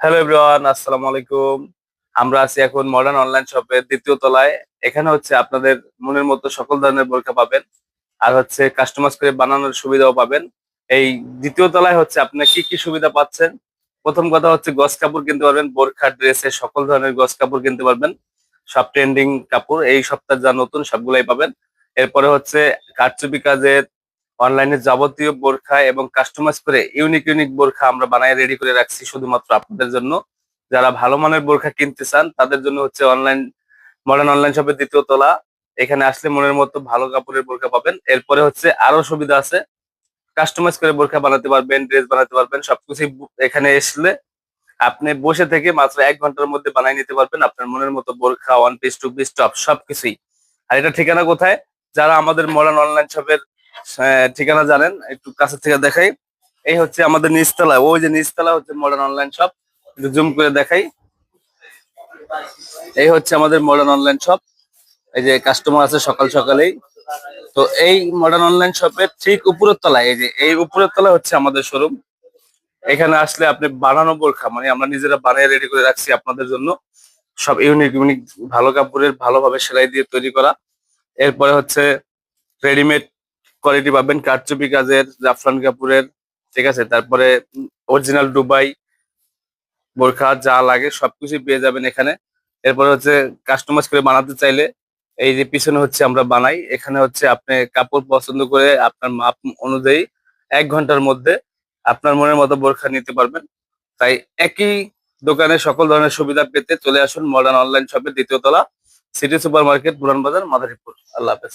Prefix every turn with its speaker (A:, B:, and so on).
A: Hello everyone, আসসালামু আলাইকুম। আমরা আছি এখন মডার্ন অনলাইন শপের দ্বিতীয় তলায়। এখানে হচ্ছে আপনাদের মনের মতো সকল ধরনের বোরকা পাবেন, আর হচ্ছে কাস্টমাইজ করে বানানোর সুবিধাও পাবেন। এই দ্বিতীয় তলায় হচ্ছে আপনার কি কি সুবিধা পাচ্ছেন। প্রথম কথা হচ্ছে গজ কাপড় কিনতে পারবেন, বোরখা ড্রেসের সকল ধরনের গজ কাপড় কিনতে পারবেন। সব ট্রেন্ডিং কাপড়, এই সপ্তাহে যা নতুন সবগুলাই পাবেন। এরপরে হচ্ছে কারচুপি কাজের অনলাইনে যাবতীয় বোরখা এবং কাস্টমাইজ করে ইউনিক ইউনিক বোরখা আমরা বানায় রেডি করে রাখছি শুধুমাত্র আপনাদের জন্য। যারা ভালো মানের বোরখা কিনতে চান তাদের জন্য হচ্ছে মডার্ন অনলাইন শপের দ্বিতীয় তলা। এখানে আসলে মনের মতো ভালো কাপড়ের বোরখা পাবেন। এরপরে হচ্ছে আরো সুবিধা আছে, কাস্টমাইজ করে বোরখা বানাতে পারবেন, ড্রেস বানাতে পারবেন, সবকিছু এখানে আসলে আপনি বসে থেকে মাত্র 1 ঘন্টার মধ্যে বানিয়ে নিতে পারবেন আপনার মনের মতো বোরখা, one piece, two piece, top সবকিছুই। আর এটা ঠিকানা কোথায়? যারা আমাদের মডার্ন অনলাইন শপের ঠিকানা জানেন, একটু কাছে থেকে দেখাই। এই হচ্ছে আমাদের নিচতলা, ওই যে নিচতলা হচ্ছে মডার্ন অনলাইন শপ। একটু জুম করে দেখাই। এই হচ্ছে আমাদের মডার্ন অনলাইন শপ। এই যে কাস্টমার আছে সকাল সকালেই। তো এই মডার্ন অনলাইন শপের ঠিক উপরের তলায়, এই যে এই উপরের তলায় হচ্ছে আমাদের শোরুম। এখানে আসলে আপনি বানানো বোরখা, মানে আমরা নিজেরা বানিয়ে রেডি করে রাখছি আপনাদের জন্য। সব ইউনিক ইউনিক ভালো কাপড়ের, ভালোভাবে সেলাই দিয়ে তৈরি করা। এরপরে হচ্ছে রেডিমেড কোয়ালিটি পাবেন, কারচুপি কাজের, জাফরান কাপড়ের, ঠিক আছে। তারপরে অরিজিনাল দুবাই বোরখা যা লাগে সবকিছু পেয়ে যাবেন এখানে। এরপরে হচ্ছে কাস্টমাইজ করে বানাতে চাইলে এই যে পিছনে হচ্ছে আমরা বানাই। এখানে হচ্ছে আপনি কাপড় পছন্দ করে আপনার মাপ অনুযায়ী 1 ঘন্টার মধ্যে আপনার মনের মতো বোরখা নিতে পারবেন। তাই একই দোকানে সকল ধরনের সুবিধা পেতে চলে আসুন মডার্ন অনলাইন শপের দ্বিতীয় তলা, সিটি সুপার মার্কেট, পুরান বাজার, মাদারীপুর। আল্লাহ হাফেজ।